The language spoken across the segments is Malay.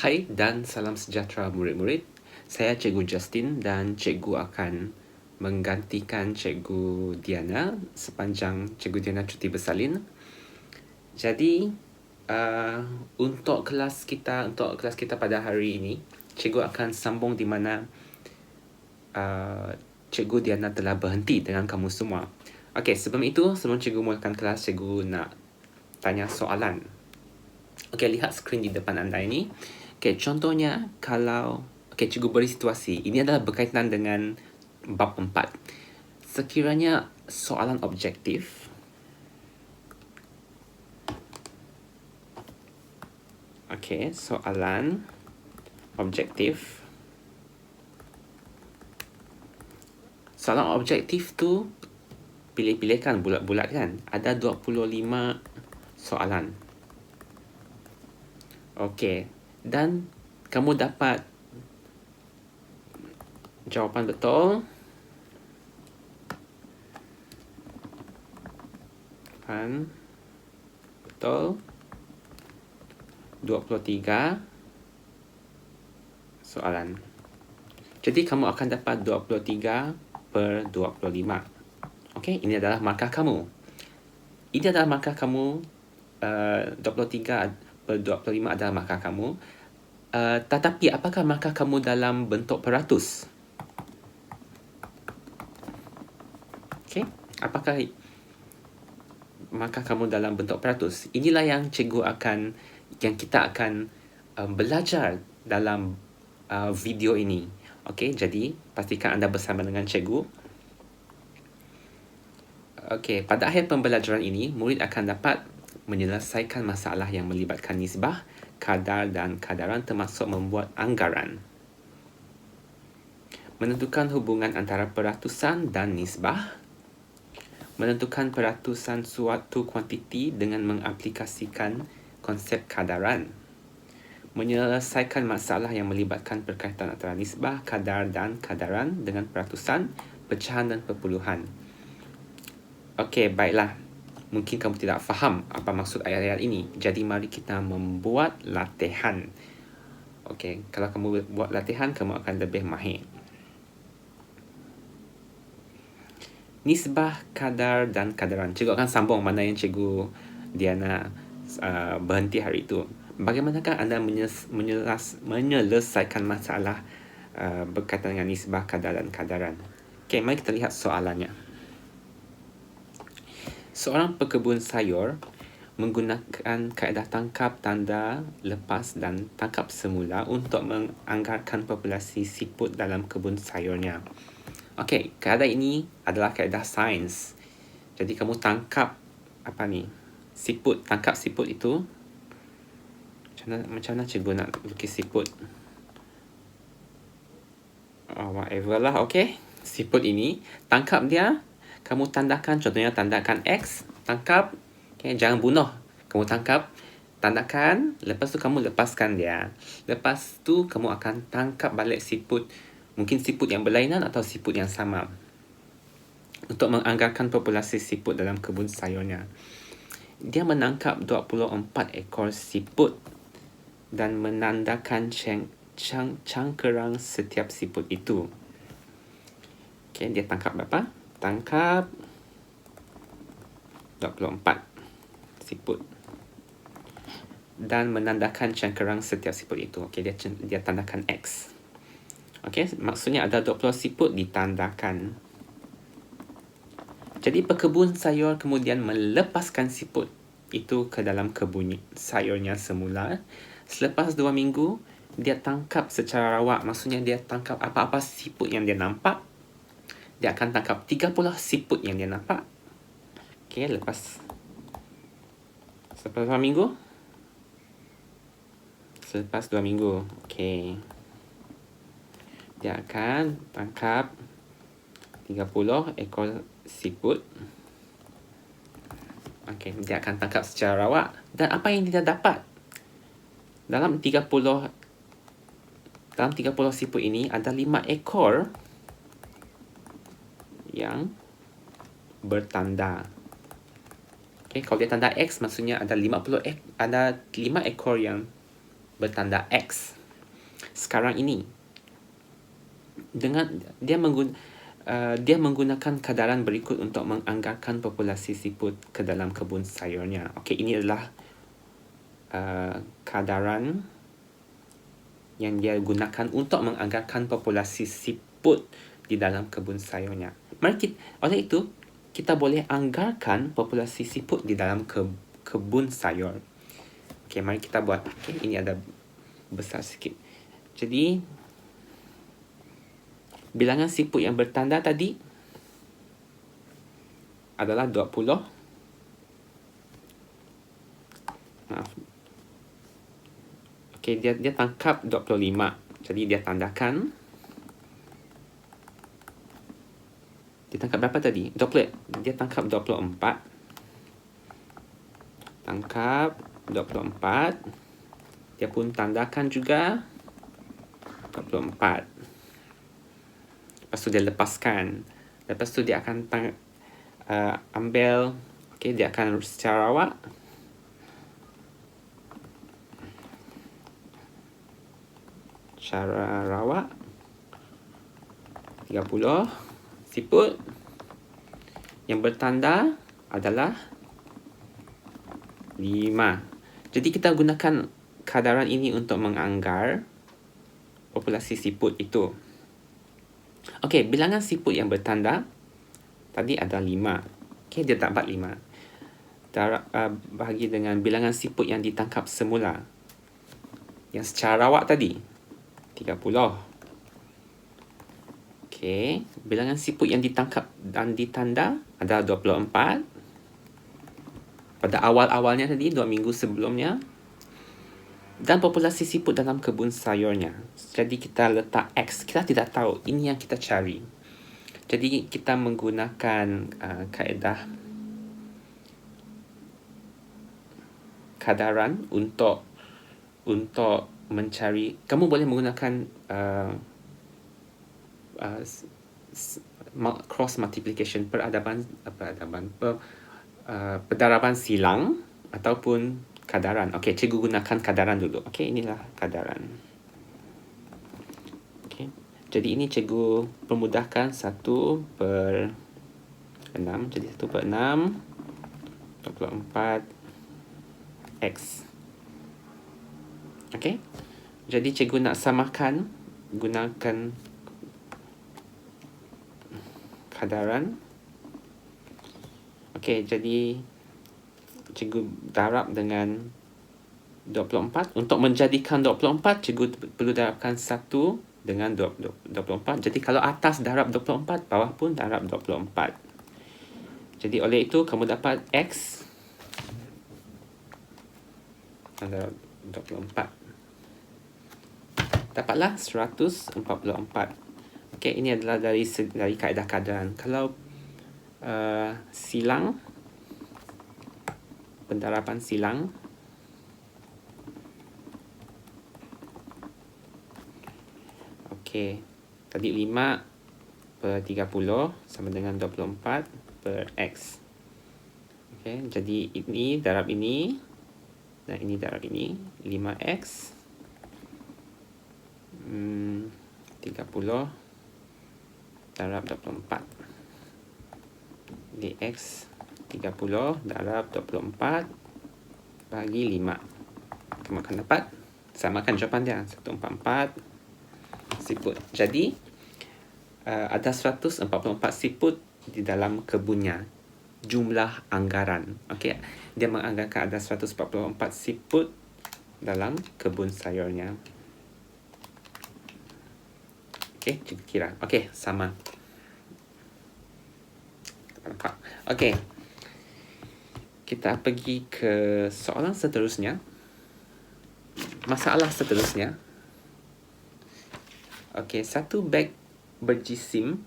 Hai dan salam sejahtera murid-murid. Saya Cikgu Justin dan Cikgu akan menggantikan Cikgu Diana sepanjang Cikgu Diana cuti bersalin. Jadi untuk kelas kita pada hari ini, Cikgu akan sambung di mana Cikgu Diana telah berhenti dengan kamu semua. Okey, sebelum Cikgu mulakan kelas, Cikgu nak tanya soalan. Okey, lihat skrin di depan anda ini. Okey, contohnya kalau cikgu beri situasi. Ini adalah berkaitan dengan bab 4. Sekiranya soalan objektif soalan objektif. Soalan objektif tu pilih-pilihkan, bulat-bulatkan. Ada 25 soalan. Okey, dan kamu dapat jawapan betul. Betul. 23 soalan. Jadi kamu akan dapat 23/25. Okey, ini adalah markah kamu. 23/25 adalah markah kamu. Tetapi apakah markah kamu dalam bentuk peratus? Okey, apakah markah kamu dalam bentuk peratus? Inilah yang kita akan belajar dalam video ini. Okey, jadi pastikan anda bersama dengan cikgu. Okey, pada akhir pembelajaran ini, murid akan dapat menyelesaikan masalah yang melibatkan nisbah, kadar dan kadaran, termasuk membuat anggaran. Menentukan hubungan antara peratusan dan nisbah. Menentukan peratusan suatu kuantiti dengan mengaplikasikan konsep kadaran. Menyelesaikan masalah yang melibatkan perkaitan antara nisbah, kadar dan kadaran dengan peratusan, pecahan dan perpuluhan. Okey, baiklah. Mungkin kamu tidak faham apa maksud ayat-ayat ini. Jadi mari kita membuat latihan. Okey, kalau kamu buat latihan, kamu akan lebih mahir. Nisbah, kadar dan kadaran. Cikgu akan sambung mana yang Cikgu Diana berhenti hari itu. Bagaimanakah anda menyelesaikan masalah berkaitan dengan nisbah, kadar dan kadaran? Okey, mari kita lihat soalannya. Seorang pekebun sayur menggunakan kaedah tangkap, tanda, lepas dan tangkap semula untuk menganggarkan populasi siput dalam kebun sayurnya. Okey, kaedah ini adalah kaedah sains. Jadi kamu tangkap siput. Tangkap siput itu macam mana cikgu nak lukis siput? Whatever lah, okey. Siput ini, tangkap dia. Kamu tandakan, contohnya tandakan X. Tangkap, okay, jangan bunuh. Kamu tangkap, tandakan. Lepas tu kamu lepaskan dia. Lepas tu kamu akan tangkap balik siput. Mungkin siput yang berlainan atau siput yang sama. Untuk menganggarkan populasi siput dalam kebun sayurnya. Dia menangkap 24 ekor siput dan menandakan cangkerang setiap siput itu. Okay, dia tangkap berapa? Tangkap 24 siput dan menandakan cangkerang setiap siput itu. Okay, dia tandakan X. Okay, maksudnya ada 20 siput ditandakan. Jadi pekebun sayur kemudian melepaskan siput itu ke dalam kebun sayurnya semula. Selepas 2 minggu, dia tangkap secara rawak. Maksudnya dia tangkap apa-apa siput yang dia nampak. Dia akan tangkap 30 siput yang dia nampak. Okey, selepas 2 minggu. Selepas 2 minggu. Okey. Dia akan tangkap 30 ekor siput. Okey, dia akan tangkap secara rawak. Dan apa yang dia dapat? Dalam 30 siput ini ada 5 ekor yang bertanda. Okay, kalau dia tanda X, maksudnya ada 5 ekor yang bertanda X. Sekarang ini, dengan dia menggunakan kadaran berikut untuk menganggarkan populasi siput ke dalam kebun sayurnya. Okey, ini adalah kadaran yang dia gunakan untuk menganggarkan populasi siput di dalam kebun sayurnya. Oleh itu, kita boleh anggarkan populasi siput di dalam kebun sayur. Okey, mari kita buat. Okey, ini ada besar sikit. Jadi, bilangan siput yang bertanda tadi adalah 20. Maaf. Okey, dia tangkap 25. Jadi dia tandakan. Dia tangkap berapa tadi? 20. Dia tangkap 24. Tangkap 24. Dia pun tandakan juga 24. Lepas tu dia lepaskan. Lepas tu dia akan ambil, okey, dia akan secara rawak. Cara rawak 30 siput yang bertanda adalah 5. Jadi kita gunakan kadaran ini untuk menganggar populasi siput itu. Okey, bilangan siput yang bertanda tadi ada 5. Okey, dia dapat 5. Bahagi dengan bilangan siput yang ditangkap semula, yang secara rawak tadi, 30. Okey, bilangan siput yang ditangkap dan ditanda adalah 24. Pada awal-awalnya tadi, 2 minggu sebelumnya. Dan populasi siput dalam kebun sayurnya. Jadi kita letak X. Kita tidak tahu. Ini yang kita cari. Jadi kita menggunakan kaedah kadaran untuk mencari. Kamu boleh menggunakan cross multiplication, pendaraban silang ataupun kadaran. Okey, cikgu gunakan kadaran dulu. Okey, inilah kadaran. Okey. Jadi ini cikgu permudahkan 1/6. Jadi 1/6 24 X. Okey. Jadi cikgu nak samakan gunakan kadaran. Okey, jadi cikgu darab dengan 24. Untuk menjadikan 24, cikgu perlu darabkan 1 dengan 24. Jadi kalau atas darab 24, bawah pun darab 24. Jadi oleh itu, kamu dapat X darab 24. Dapatlah 144. Okey, ini adalah dari kaedah kadaran. Kalau silang, pendaraban silang, okey, tadi 5/30 sama dengan 24/X. Okey, jadi ini darab ini dan ini darab ini, 5X 30 darab 24 dx 30 darab 24 bagi 5. Kamu akan dapat, samakan jawapan dia, 144 siput. Jadi ada 144 siput di dalam kebunnya. Jumlah anggaran. Okey, dia menganggarkan ada 144 siput dalam kebun sayurnya. Okey, cikgu kira. Okey, sama. Okey. Kita pergi ke soalan seterusnya. Masalah seterusnya. Okey, satu beg berjisim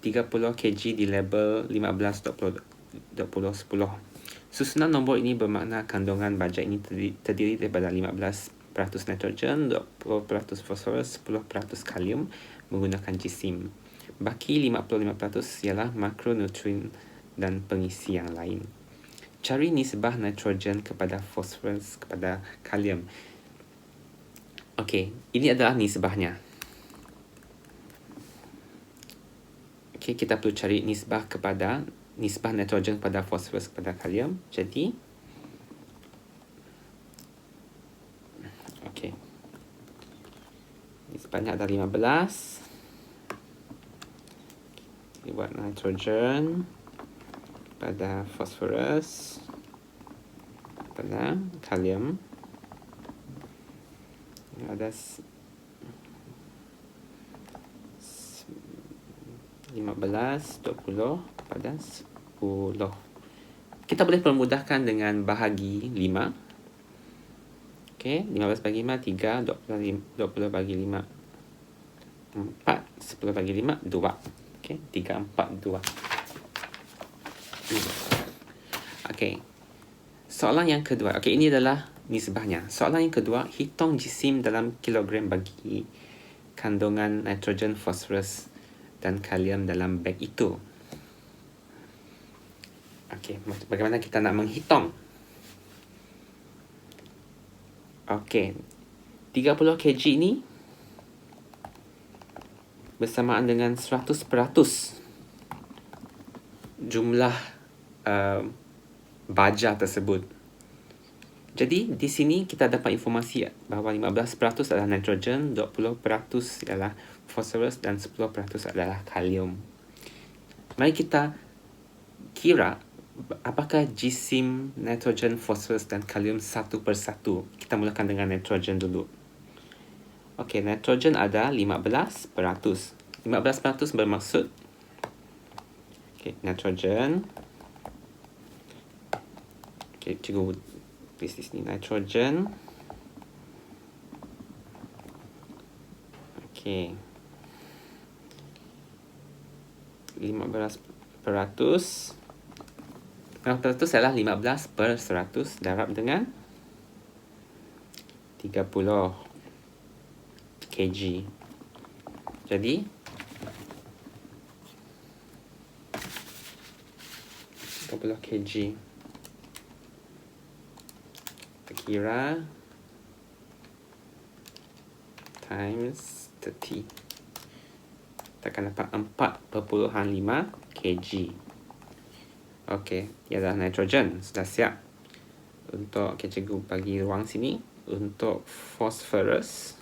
30 kg di label 15-20-10. Susunan nombor ini bermakna kandungan baja ini terdiri daripada 15% nitrogen, 20% fosforus, 10% kalium menggunakan jisim. Baki 55% ialah makronutrien dan pengisi yang lain. Cari nisbah nitrogen kepada fosforus kepada kalium. Okey, ini adalah nisbahnya. Okey, kita perlu cari nisbah nitrogen pada fosforus kepada kalium. Jadi, okey. Nisbahnya ada 15. Kita buat nitrogen pada fosforus pada kalium. Ada 15, 20 pada 10. Kita boleh permudahkan dengan bahagi 5. Okey, 15 bagi 5, 3. 20 bagi 5, 4. 10 bagi 5, 2. Okey, 3, 4, 2. Okey. Soalan yang kedua. Okey, ini adalah nisbahnya. Soalan yang kedua, hitung jisim dalam kilogram bagi kandungan nitrogen, fosforus dan kalium dalam beg itu. Okey, bagaimana kita nak menghitung? Okey, 30 kg ini bersamaan dengan 100% jumlah baja tersebut. Jadi di sini kita dapat informasi bahawa 15% adalah nitrogen, 20% adalah fosforus dan 10% adalah kalium. Mari kita kira apakah jisim nitrogen, fosforus dan kalium satu persatu. Kita mulakan dengan nitrogen dulu. Okey, nitrogen ada 15%. 15% bermaksud nitrogen. Okay, cikgu tulis di sini nitrogen. Okay. 15%. 15% adalah 15/100 darab dengan 30 kg. Jadi 30 kg. Kira times 30. Kita akan dapat 4.5 kg. Okey, ia adalah nitrogen. Sudah siap. Untuk cikgu bagi ruang sini. Untuk fosforus,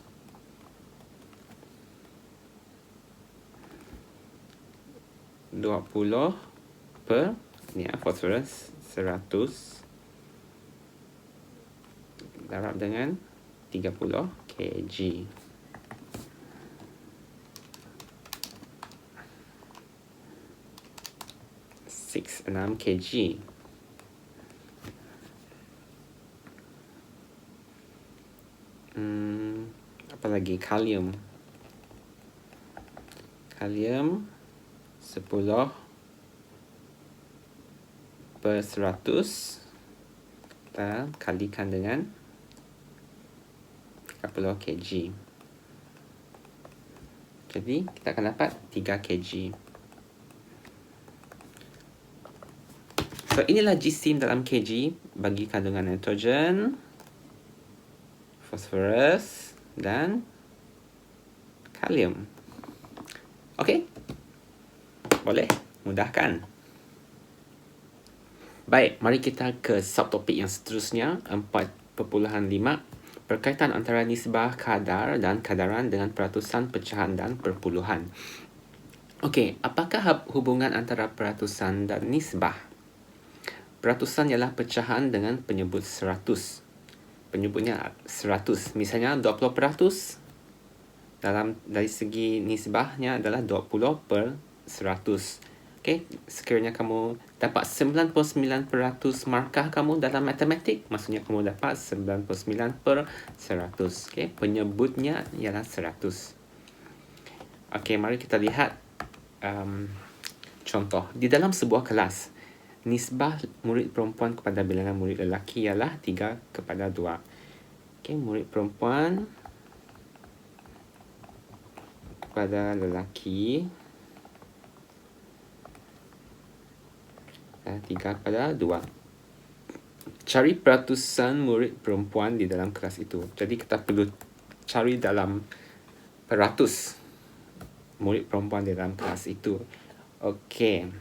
fosforus 100 darab dengan 30 kg. 6 kg. Apa lagi? Kalium 10/100 kita kalikan dengan 30 kg. Jadi kita akan dapat 3 kg. So inilah jisim dalam kg bagi kandungan nitrogen, fosforus dan kalium. Okey? Boleh? Mudahkan. Baik, mari kita ke subtopik yang seterusnya, 4.5. Berkaitan antara nisbah kadar dan kadaran dengan peratusan, pecahan dan perpuluhan. Okey, apakah hubungan antara peratusan dan nisbah? Peratusan ialah pecahan dengan penyebut 100. Penyebutnya 100. Misalnya 20%. Dari segi nisbahnya adalah 20/100. Okey, sekiranya kamu dapat 99% markah kamu dalam matematik, maksudnya kamu dapat 99/100. Okey, penyebutnya ialah 100. Okey, mari kita lihat contoh. Di dalam sebuah kelas, nisbah murid perempuan kepada bilangan murid lelaki ialah 3/2. Okey, murid perempuan kepada lelaki 3/2. Cari peratusan murid perempuan di dalam kelas itu. Jadi kita perlu cari dalam peratus murid perempuan dalam kelas itu. Okey.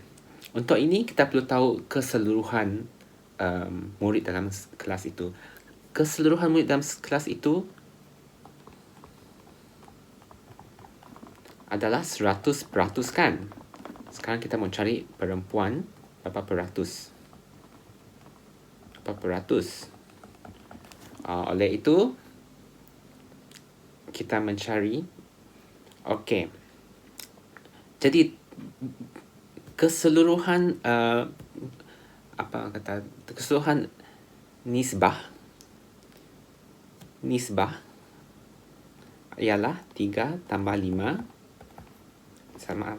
Untuk ini kita perlu tahu keseluruhan murid dalam kelas itu. Keseluruhan murid dalam kelas itu adalah 100% kan? Sekarang kita mau cari perempuan berapa peratus. Berapa peratus. Oleh itu, kita mencari. Okey. Jadi, keseluruhan keseluruhan nisbah ialah 3 tambah 5 sama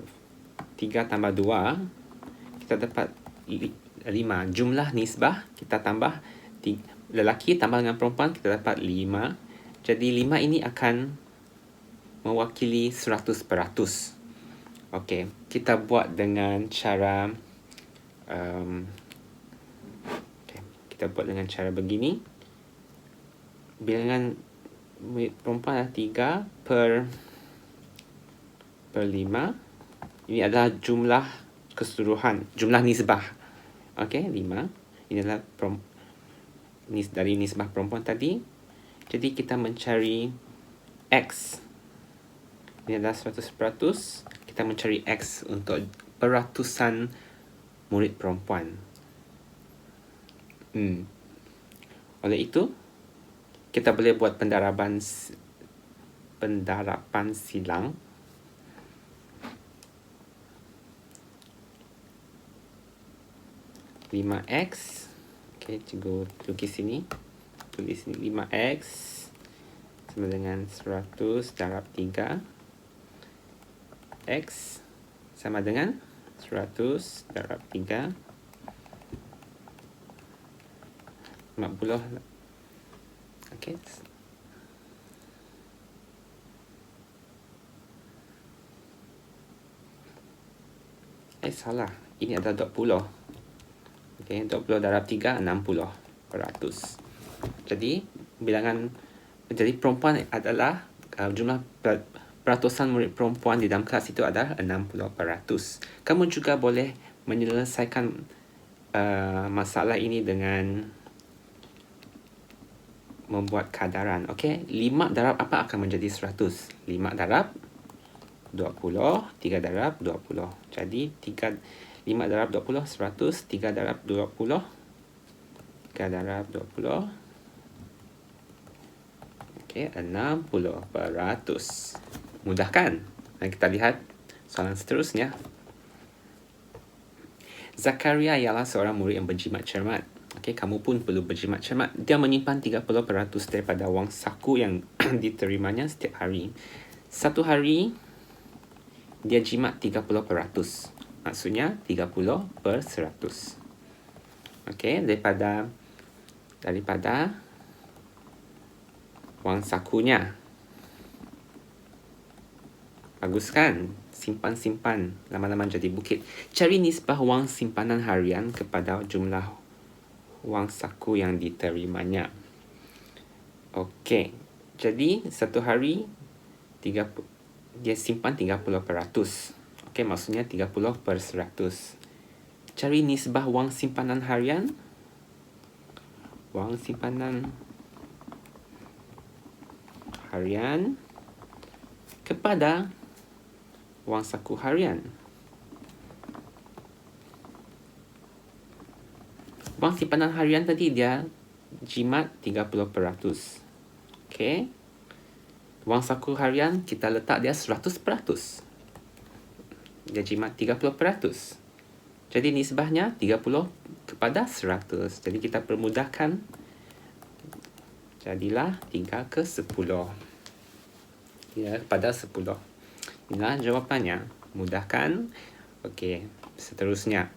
3 tambah 2 kita dapat 5. Jumlah nisbah kita tambah lelaki tambah dengan perempuan kita dapat 5. Jadi 5 ini akan mewakili 100%. Okey, kita buat dengan cara kita buat dengan cara begini. Bilangan perempuan adalah 3 per 5. Ini adalah jumlah keseluruhan, jumlah nisbah. Okey, 5. Ini adalah dari nisbah perempuan tadi. Jadi kita mencari X. Ini adalah 100%. Kita mencari X untuk peratusan murid perempuan. Oleh itu, kita boleh buat pendarapan silang. X. Okey, cikgu lukis sini. Tulis sini 5X sama dengan 100 darab 3. X sama dengan 100 darab 3. 50. Okey. Salah. Ini adalah 20. Okey, 20 darab 3, 60%. Jadi, perempuan adalah jumlah peratusan murid perempuan di dalam kelas itu adalah 60%. Kamu juga boleh menyelesaikan masalah ini dengan membuat kadaran. Okey, 5 darab apa akan menjadi 100? 5 darab 20, 3 darab 20. Jadi 5 darab 20, 100. 3 darab 20, 3 darab 20. Okey, 60%. Mudah kan? Dan kita lihat soalan seterusnya. Zakaria ialah seorang murid yang berjimat cermat. Okey, kamu pun perlu berjimat cermat. Dia menyimpan 30% daripada wang saku yang diterimanya setiap hari. Satu hari, dia jimat 30%. Maksudnya 30/100. Okey, daripada wang sakunya. Bagus kan? Simpan-simpan, lama-lama jadi bukit. Cari nisbah wang simpanan harian kepada jumlah wang saku yang diterimanya. Okey, jadi satu hari dia simpan 30%. Okey, maksudnya 30/100. Cari nisbah wang simpanan harian. Wang simpanan harian kepada wang saku harian. Wang simpanan harian tadi dia jimat 30%. Okey. Wang saku harian kita letak dia 100%. Dia jimat 30%. Jadi nisbahnya 30/100. Jadi kita permudahkan. Jadilah 3/10. 3/10. Inilah jawapannya. Mudahkan. Okey, seterusnya.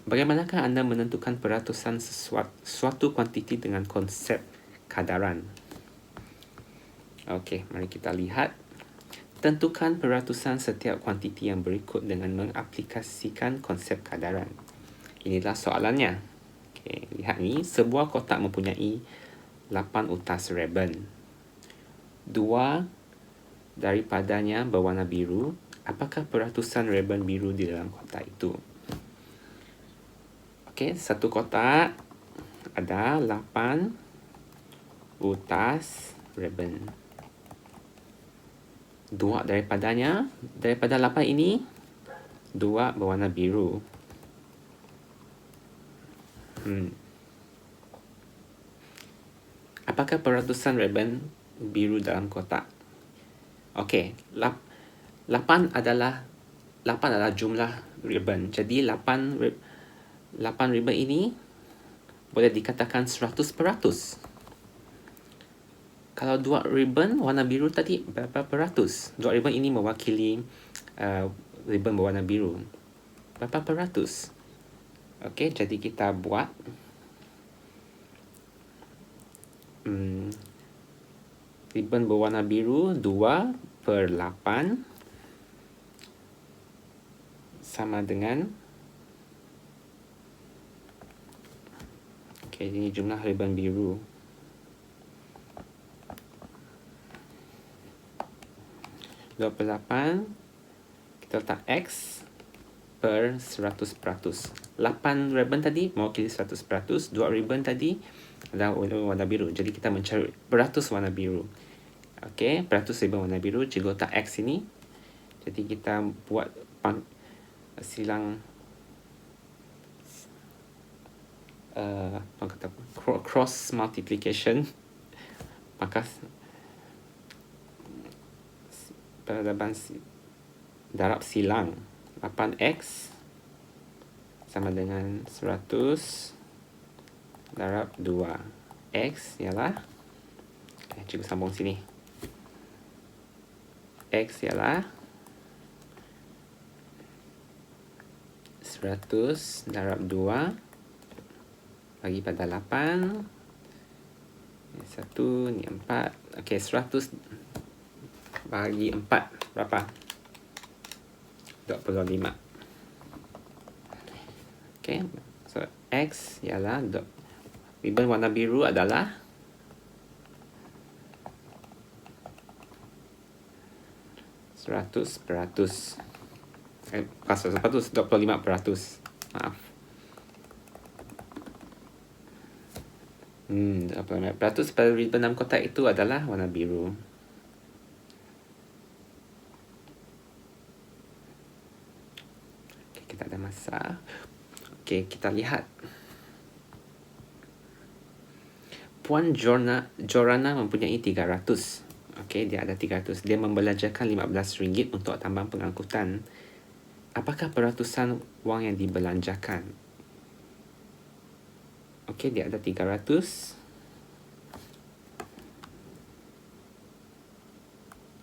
Bagaimanakah anda menentukan peratusan suatu kuantiti dengan konsep kadaran? Okey, mari kita lihat. Tentukan peratusan setiap kuantiti yang berikut dengan mengaplikasikan konsep kadaran. Inilah soalannya. Okey, lihat ni. Sebuah kotak mempunyai 8 utas reben. 2 daripadanya berwarna biru. Apakah peratusan ribbon biru di dalam kotak itu? Okey, satu kotak ada 8 utas ribbon. 2 daripadanya, daripada 8 ini, 2 berwarna biru. Apakah peratusan ribbon biru dalam kotak? Okey, 8 adalah jumlah ribbon. Jadi 8 ribbon ini boleh dikatakan 100%. Kalau 2 ribbon warna biru tadi, berapa peratus? 2 ribbon ini mewakili ribbon berwarna biru. Berapa peratus? Okey, jadi kita buat ribbon berwarna biru 2/8 sama dengan, okey, ini jumlah ribbon biru. Dua per 8 kita letak X per 100%. 8 ribbon tadi mewakili 100%, 2 ribbon tadi adalah warna biru. Jadi kita mencari peratus warna biru. Okey, peratus ribbon warna biru, cikgu letak X ini. Jadi kita buat silang cross multiplication, maka peradaban darab silang 8X sama dengan 100 darab 2. X ialah, cikgu sambung sini. X ialah 100 darab 2 bagi pada 8. Ini 1, ini 4. Okey, 100 bagi 4 berapa? 25. Okey, so X ialah ribbon warna biru adalah 100%. 25%. Maaf. 25% pada ribbon dalam kotak itu adalah warna biru. Okay, kita ada masa. Okey, kita lihat. Puan Jorana mempunyai 300. Okey, dia ada 300. Dia membelanjakan RM15 untuk tambahan pengangkutan. Apakah peratusan wang yang dibelanjakan? Okey, dia ada 300.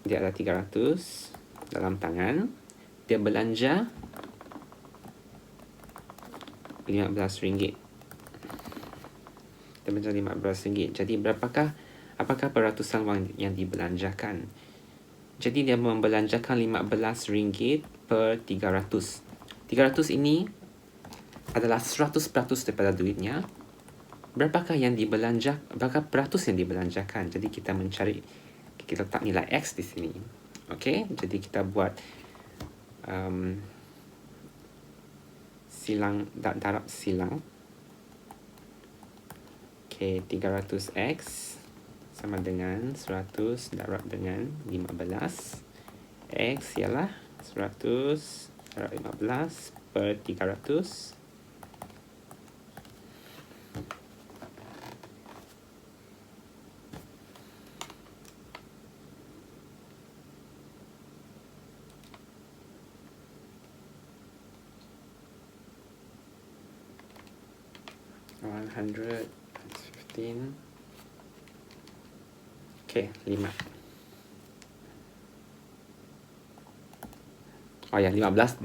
Dia ada 300 dalam tangan. Dia belanja RM15. Dia belanja RM15. Jadi apakah peratusan wang yang dibelanjakan? Jadi dia membelanjakan RM15 per 300. 300 ini adalah 100% daripada duitnya. Berapakah yang dibelanjakan? Berapa peratus yang dibelanjakan? Jadi kita mencari, kita letak nilai X di sini. Okey, jadi kita buat silang, darab silang. Okey, 300X sama dengan 100 darab dengan 15. X ialah 100 darab 15 per 300. $115. Okey, 5. Oh ya, 15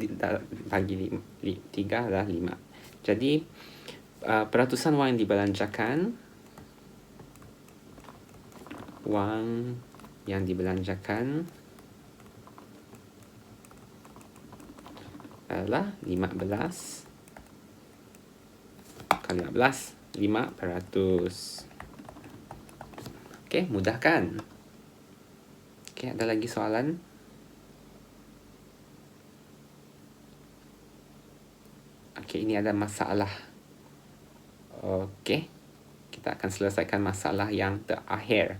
bagi 3 adalah 5. Jadi peratusan wang yang dibelanjakan, adalah 15 kali 15, 5%. Okey, mudah kan? Okey, ada lagi soalan? Okey, ini ada masalah. Okey, kita akan selesaikan masalah yang terakhir.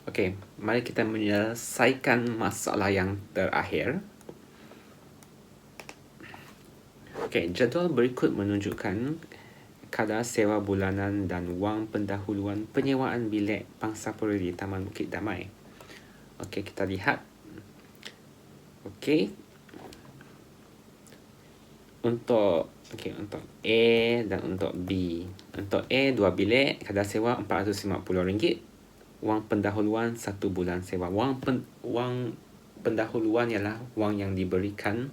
Okey, mari kita menyelesaikan masalah yang terakhir. Okey, jadual berikut menunjukkan kadar sewa bulanan dan wang pendahuluan penyewaan bilik Pangsapuri di Taman Bukit Damai. Okey, kita lihat. Okey. Untuk A dan untuk B. Untuk A 2 bilik, kadar sewa RM450. Wang pendahuluan 1 bulan sewa. Wang pendahuluan ialah wang yang diberikan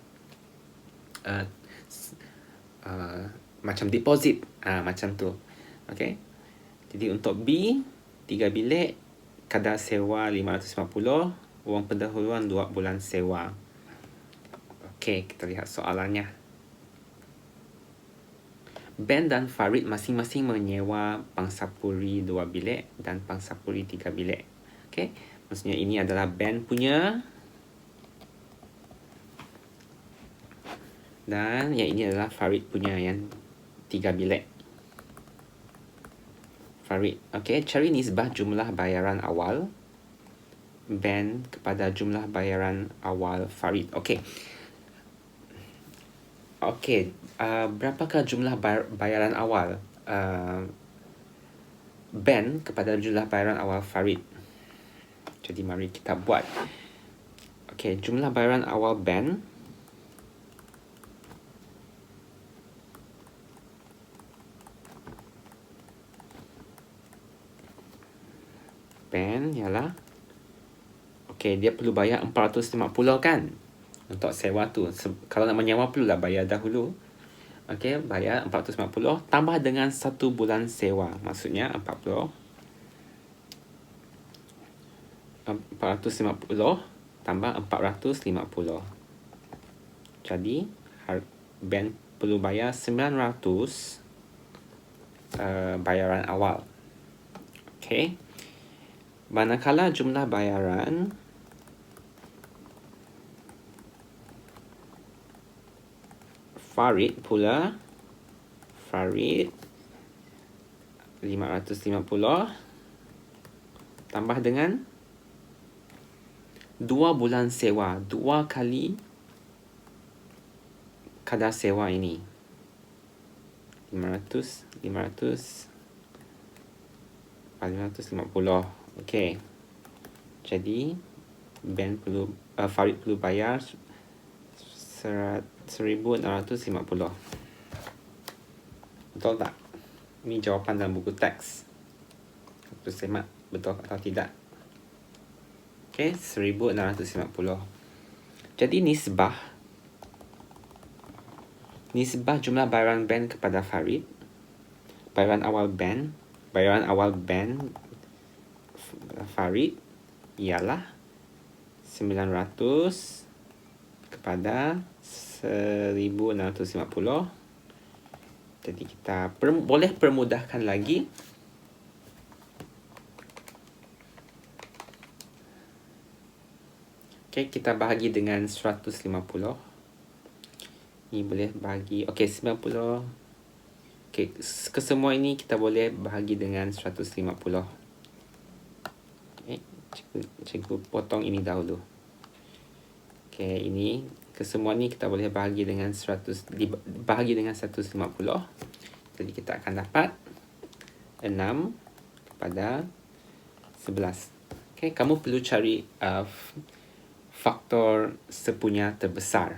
macam deposit, macam tu. Okey. Jadi untuk B 3 bilik, kadar sewa RM550, wang pendahuluan 2 bulan sewa. Okey, kita lihat soalannya. Ben dan Farid masing-masing menyewa Pangsapuri 2 bilik dan Pangsapuri 3 bilik. Okey, maksudnya ini adalah Ben punya dan yang ini adalah Farid punya yang 3 bilik. Farid. Okey, cari nisbah jumlah bayaran awal Ben kepada jumlah bayaran awal Farid. Okey. Okey, berapakah jumlah bayaran awal Ben kepada jumlah bayaran awal Farid? Jadi mari kita buat. Okey, jumlah bayaran awal Ben ialah, okey, dia perlu bayar 450 kan untuk sewa tu. Kalau nak menyewa perlulah bayar dahulu. Okey, bayar 450 tambah dengan 1 bulan sewa. Maksudnya 450 tambah 450. Jadi Ben perlu bayar 900 bayaran awal. Okey. Manakala jumlah bayaran Farid 550 tambah dengan 2 bulan sewa, 2 kali kadar sewa ini. 550. Okey. Jadi Farid perlu bayar 1,650. Betul tak? Ini jawapan dalam buku teks. Kita semak betul atau tidak. Okey, 1,650. Jadi nisbah jumlah bayaran Ben kepada Farid, bayaran awal Ben Farid ialah 900 kepada 1,650. Jadi kita boleh permudahkan lagi. Okey, kita bahagi dengan 150. Ini boleh bahagi. Okey, 90. Okey, kesemua ini kita boleh bahagi dengan 150. Cikgu potong ini dahulu. Okey, ini kesemua ni kita boleh bahagi dengan 150. Jadi kita akan dapat 6 kepada 11. Okey, kamu perlu cari faktor sepunya terbesar.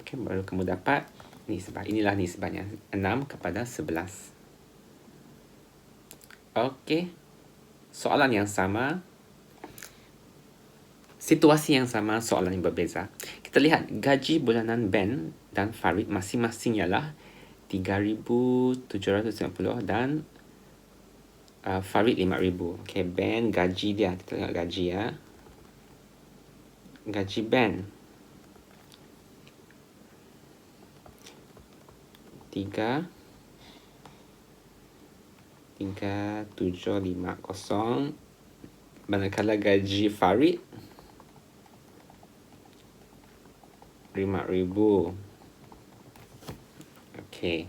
Okey, baru kamu dapat nisbah. Inilah nisbahnya, 6 kepada 11. Okey. Soalan yang sama, situasi yang sama, soalan yang berbeza. Kita lihat gaji bulanan Ben dan Farid masing-masing ialah 3,750 dan Farid 5,000. Okey, Ben gaji dia, kita tengok gaji ya. Gaji Ben 3 3750. Manakala gaji Farid 5,000. Okey.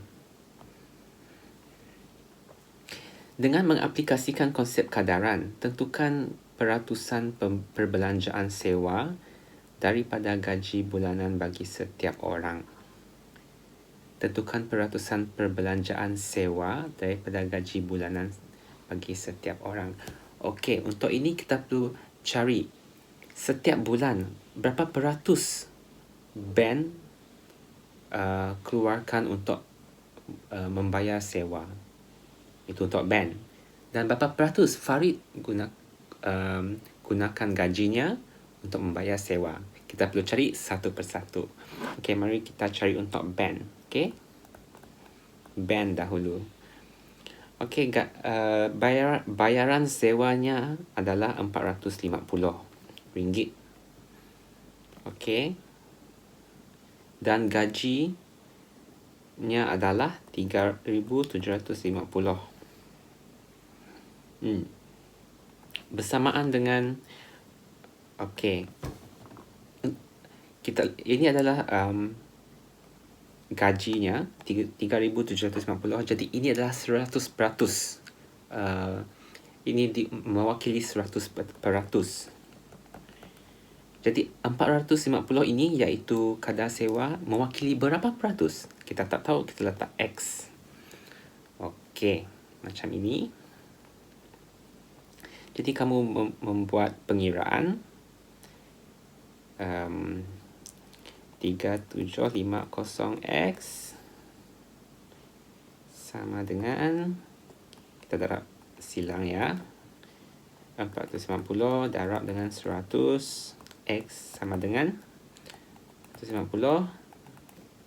Dengan mengaplikasikan konsep kadaran, tentukan peratusan perbelanjaan sewa daripada gaji bulanan bagi setiap orang. Tentukan peratusan perbelanjaan sewa daripada gaji bulanan bagi setiap orang. Okey, untuk ini kita perlu cari setiap bulan berapa peratus bank keluarkan untuk membayar sewa. Itu untuk bank. Dan berapa peratus Farid gunakan gajinya untuk membayar sewa. Kita perlu cari satu persatu. Okey, mari kita cari untuk bank. Okey. Bank dahulu. Okey, bayaran sewanya adalah RM450. Okey. Dan gajinya adalah RM3,750. Bersamaan dengan okey. Ini adalah gajinya 3,750. Jadi ini adalah 100%. Ini mewakili 100%. Jadi 450 ini iaitu kadar sewa mewakili berapa peratus? Kita tak tahu, kita letak X. Okey, macam ini. Jadi kamu membuat pengiraan 3750X sama dengan, kita darab silang ya, 450 darab dengan 100, X sama dengan 450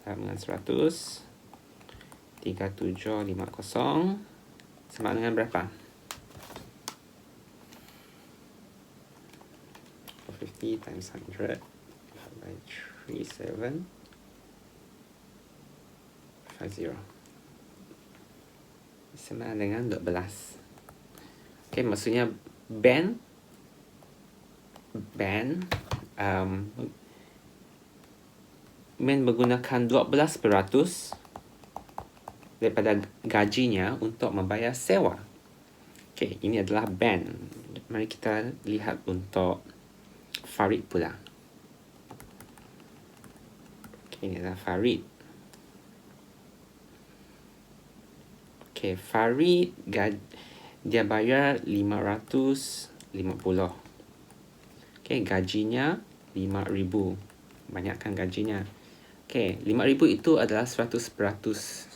darab dengan 100, 3750 sama dengan berapa? 450 times 100 by 3750 sama dengan 12. Okey, maksudnya bank menggunakan 12% daripada gajinya untuk membayar sewa. Okey, ini adalah bank. Mari kita lihat untuk Farid pula. Okey, ini adalah Farid. Okey, Farid dia bayar 550. Okey, gajinya 5,000. Banyakkan gajinya. Okey, 5,000 itu adalah 100%.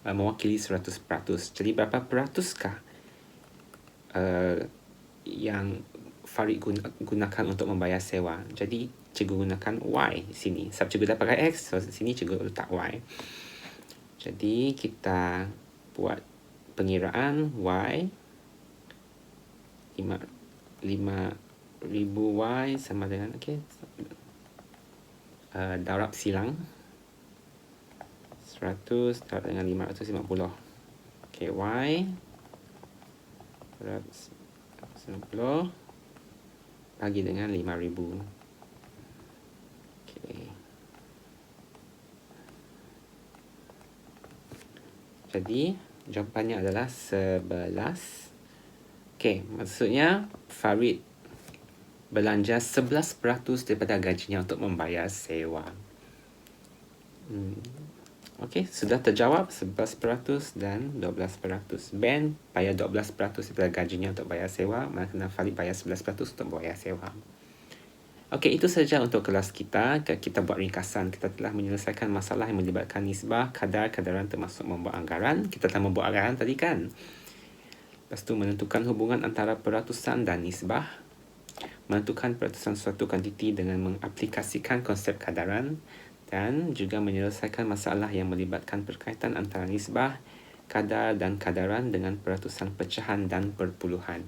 Mewakili 100%. Jadi berapa peratuskah yang Farid gunakan untuk membayar sewa? Jadi cikgu gunakan Y di sini. Sebab cikgu dah pakai X, so sini cikgu letak Y. Jadi kita buat pengiraan Y 5,000 Y sama dengan darab silang 100 darab dengan 550. Okey, Y darab 90 bagi dengan 5,000. Okey. Jadi jawapannya adalah 11. Okey, maksudnya Farid belanja 11% daripada gajinya untuk membayar sewa. Okey, sudah terjawab 11% dan 12%. Ben bayar 12% daripada gajinya untuk bayar sewa, manakala Farid bayar 11% untuk bayar sewa. Okey, itu saja untuk kelas kita. Kita buat ringkasan. Kita telah menyelesaikan masalah yang melibatkan nisbah, kadar, kadaran termasuk membuat anggaran. Kita telah membuat anggaran tadi kan. Lepas tu menentukan hubungan antara peratusan dan nisbah. Menentukan peratusan suatu kuantiti dengan mengaplikasikan konsep kadaran. Dan juga menyelesaikan masalah yang melibatkan perkaitan antara nisbah, kadar dan kadaran dengan peratusan pecahan dan perpuluhan.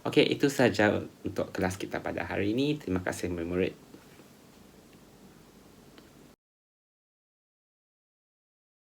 Okey, itu saja untuk kelas kita pada hari ini. Terima kasih murid-murid.